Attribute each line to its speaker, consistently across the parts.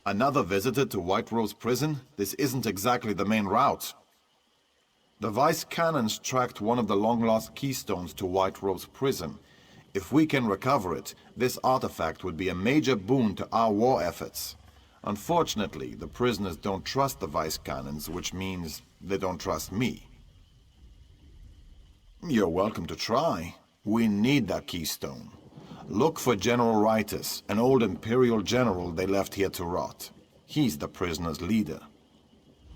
Speaker 1: Another visitor to White Rose Prison? This isn't exactly the main route. The Vice Cannons tracked one of the long-lost keystones to White Rose Prison. If we can recover it, this artifact would be a major boon to our war efforts. Unfortunately, the prisoners don't trust the Vice Cannons, which means they don't trust me. You're welcome to try. We need that keystone. Look for General Ritus, an old Imperial general they left here to rot. He's the prisoners' leader.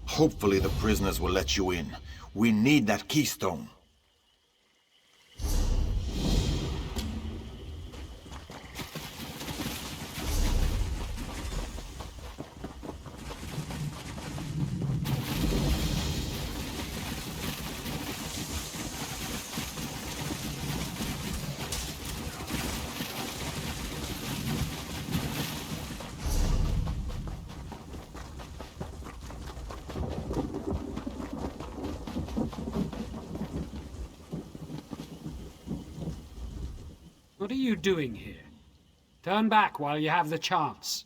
Speaker 1: Hopefully the prisoners will let you in. We need that keystone.
Speaker 2: What are you doing here? Turn back while you have the chance.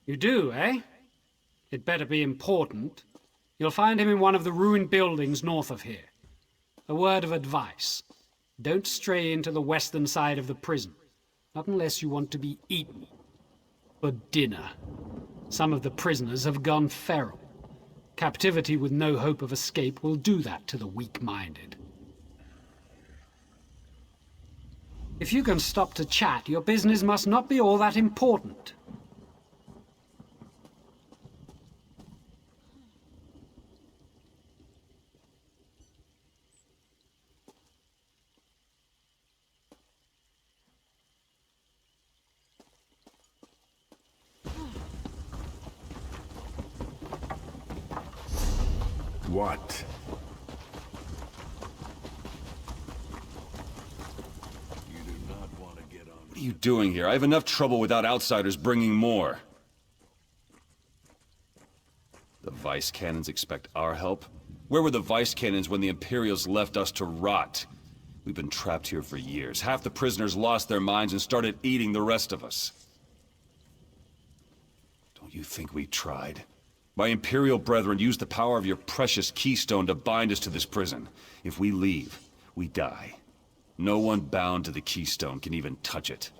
Speaker 2: You do, eh? It better be important. You'll find him in one of the ruined buildings north of here. A word of advice. Don't stray into the western side of the prison. Not unless you want to be eaten. For dinner. Some of the prisoners have gone feral. Captivity with no hope of escape will do that to the weak-minded. If you can stop to chat, your business must not be all that important.
Speaker 3: What?
Speaker 4: What are you doing here? I have enough trouble without outsiders bringing more. The Vice Cannons expect our help? Where were the Vice Cannons when the Imperials left us to rot? We've been trapped here for years. Half the prisoners lost their minds and started eating the rest of us. Don't you think we tried? My Imperial brethren used the power of your precious keystone to bind us to this prison. If we leave, we die. No one bound to the keystone can even touch it.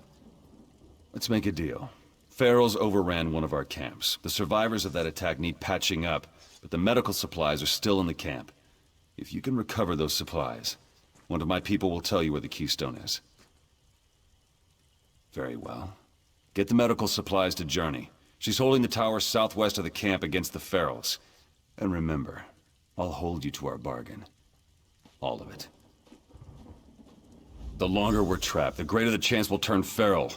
Speaker 4: Let's make a deal. Ferals overran one of our camps. The survivors of that attack need patching up, but the medical supplies are still in the camp. If you can recover those supplies, one of my people will tell you where the keystone is. Very well. Get the medical supplies to Journey. She's holding the tower southwest of the camp against the Ferals. And remember, I'll hold you to our bargain. All of it. The longer we're trapped, the greater the chance we'll turn feral,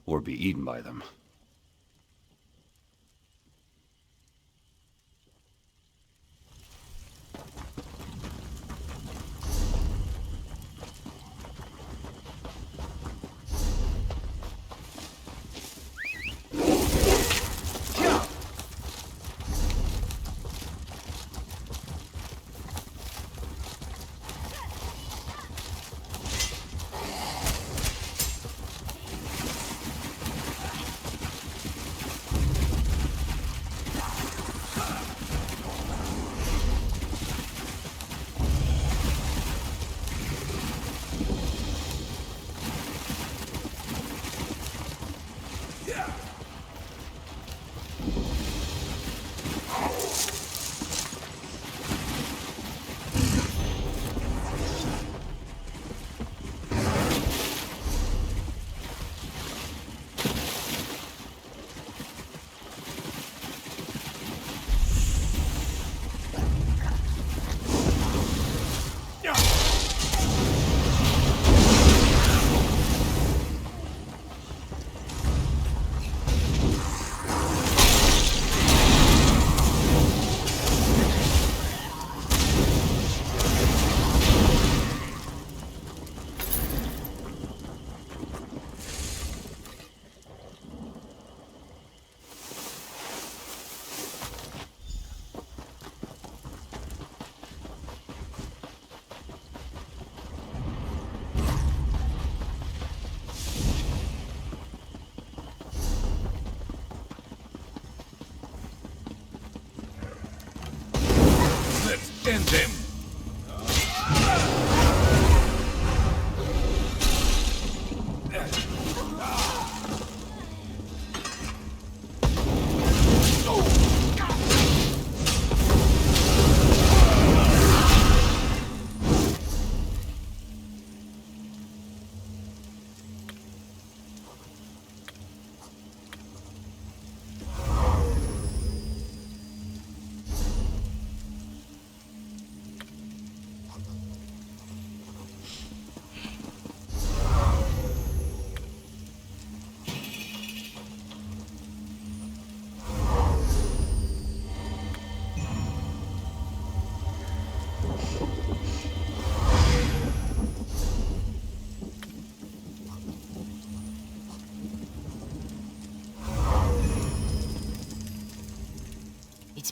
Speaker 4: or be eaten by them.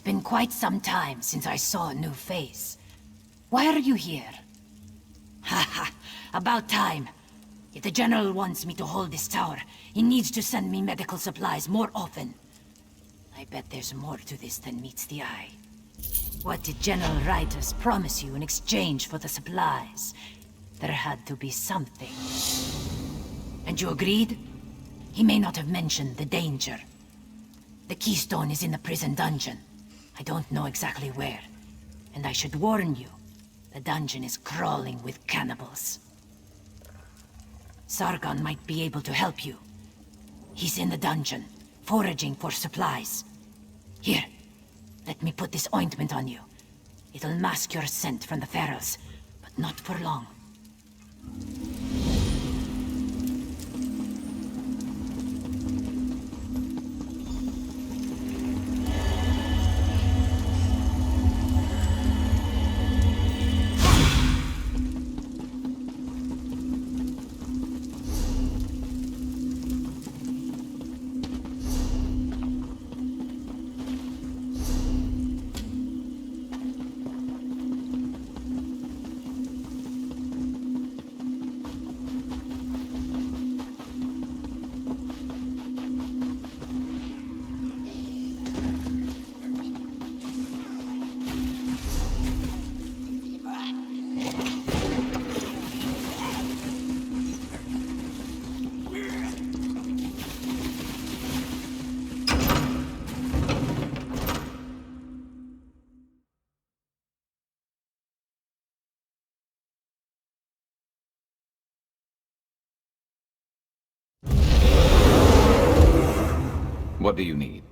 Speaker 3: been quite some time since I saw a new face. Why are you here? Haha, about time. If the General wants me to hold this tower, he needs to send me medical supplies more often. I bet there's more to this than meets the eye. What did General Rytus promise you in exchange for the supplies? There had to be something. And you agreed? He may not have mentioned the danger. The keystone is in the prison dungeon. I don't know exactly where. And I should warn you, the dungeon is crawling with cannibals. Sargon might be able to help you. He's in the dungeon, foraging for supplies. Here, let me put this ointment on you. It'll mask your scent from the ferals, but not for long.
Speaker 5: What do you need?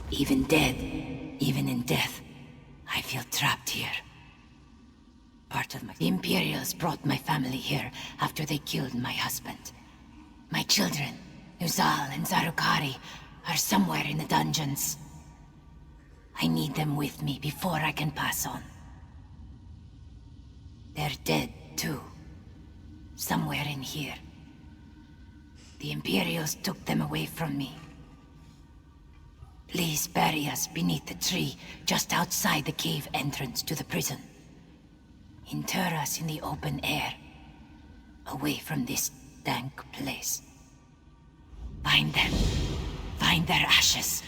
Speaker 3: Even dead, even in death, I feel trapped here. The Imperials brought my family here after they killed my husband. My children, Nuzal and Zarukari, are somewhere in the dungeons. I need them with me before I can pass on. They're dead, too. Somewhere in here. The Imperials took them away from me. Please bury us beneath the tree just outside the cave entrance to the prison. Inter us in the open air, away from this dank place. Find them. Find their ashes.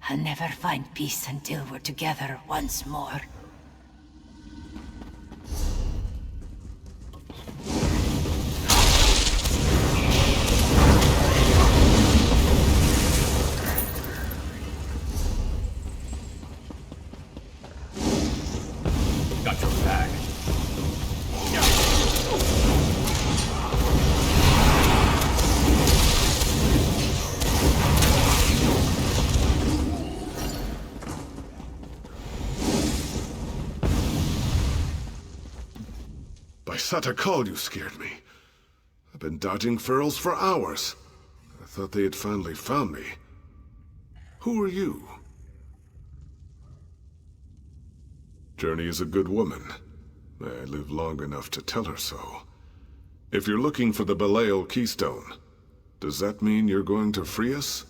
Speaker 3: I'll never find peace until we're together once more.
Speaker 5: Got your back.
Speaker 6: By Satakal, you scared me. I've been dodging ferals for hours. I thought they had finally found me. Who are you? Journey is a good woman. I lived long enough to tell her so. If you're looking for the Belial Keystone, does that mean you're going to free us?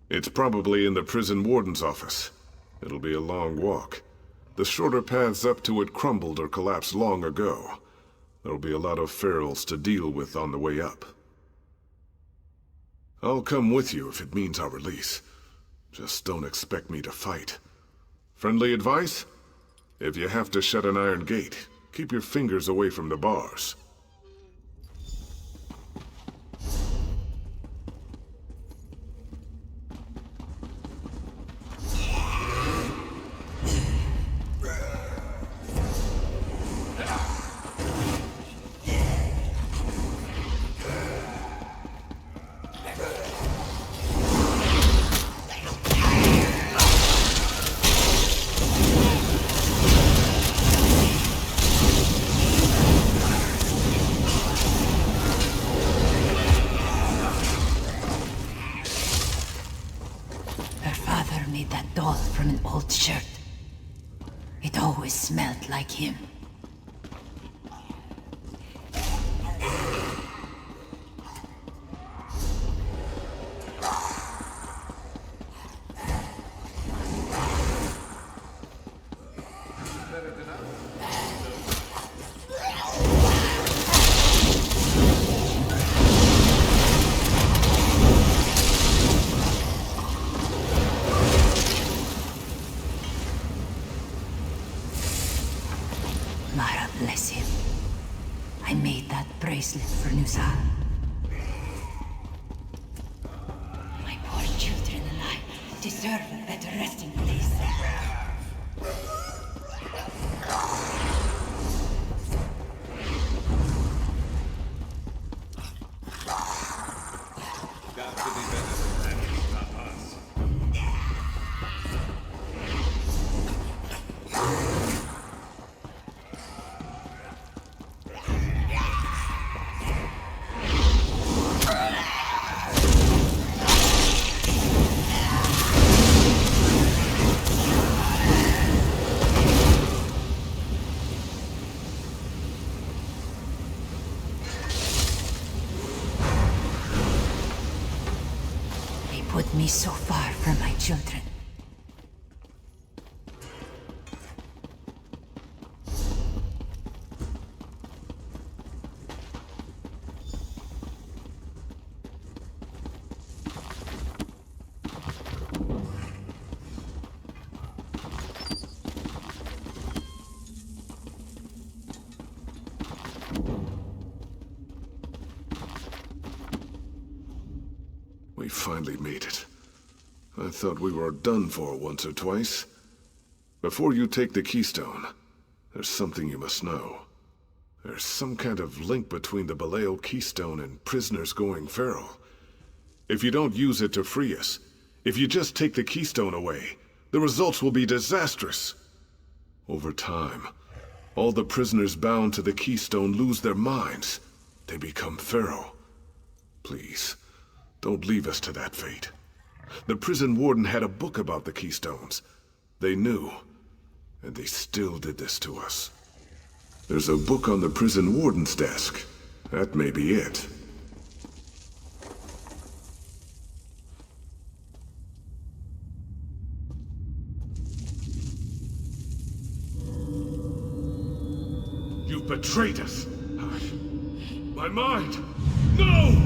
Speaker 6: It's probably in the prison warden's office. It'll be a long walk. The shorter paths up to it crumbled or collapsed long ago. There'll be a lot of ferals to deal with on the way up. I'll come with you if it means our release. Just don't expect me to fight. Friendly advice? If you have to shut an iron gate, keep your fingers away from the bars.
Speaker 3: From an old shirt. It always smelled like him. Nusa. My poor children and I deserve a better resting place. Put me so far from my children.
Speaker 6: We finally made it. I thought we were done for once or twice. Before you take the keystone, there's something you must know. There's some kind of link between the Belial keystone and prisoners going feral. If you don't use it to free us, if you just take the keystone away, the results will be disastrous. Over time, all the prisoners bound to the keystone lose their minds. They become feral. Please, don't leave us to that fate. The prison warden had a book about the keystones. They knew, and they still did this to us. There's a book on the prison warden's desk. That may be it. You betrayed us! My mind! No!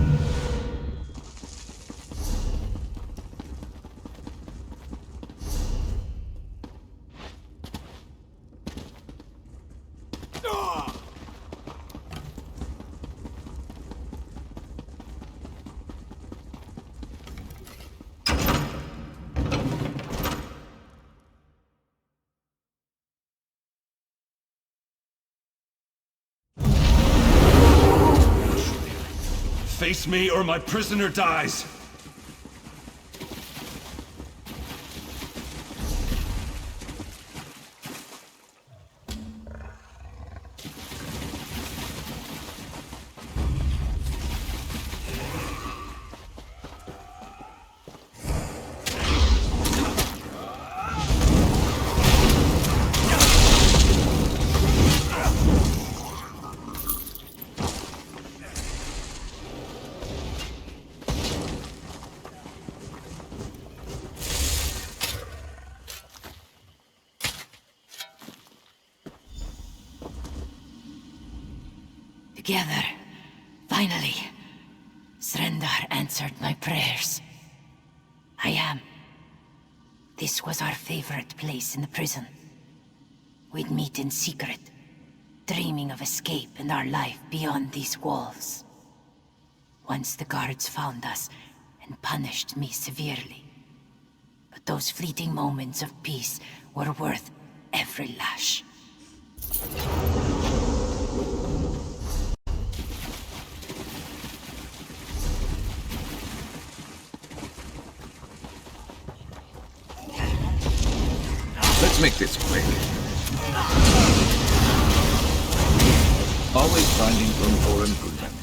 Speaker 4: Face me or my prisoner dies!
Speaker 3: Together, finally, Srendar answered my prayers. I am. This was our favorite place in the prison. We'd meet in secret, dreaming of escape and our life beyond these walls. Once the guards found us and punished me severely. But those fleeting moments of peace were worth every lash.
Speaker 5: Let's make this quick. Always finding room for improvement.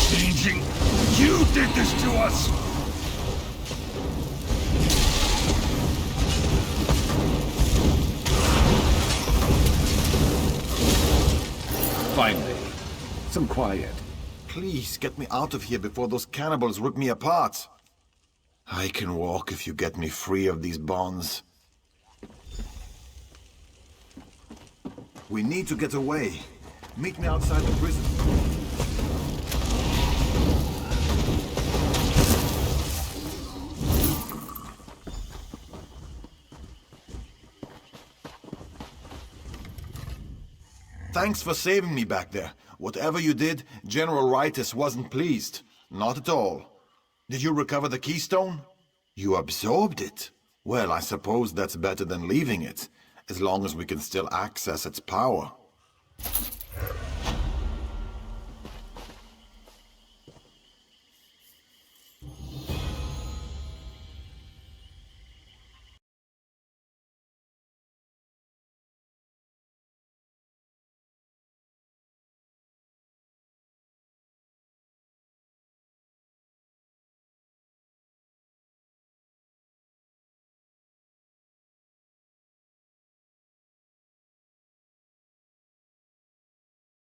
Speaker 4: Changing! You did this to us!
Speaker 5: Finally, some quiet.
Speaker 1: Please, get me out of here before those cannibals rip me apart. I can walk if you get me free of these bonds. We need to get away. Meet me outside the prison. Thanks for saving me back there. Whatever you did, General Ritus wasn't pleased. Not at all. Did you recover the keystone? You absorbed it. Well, I suppose that's better than leaving it, as long as we can still access its power.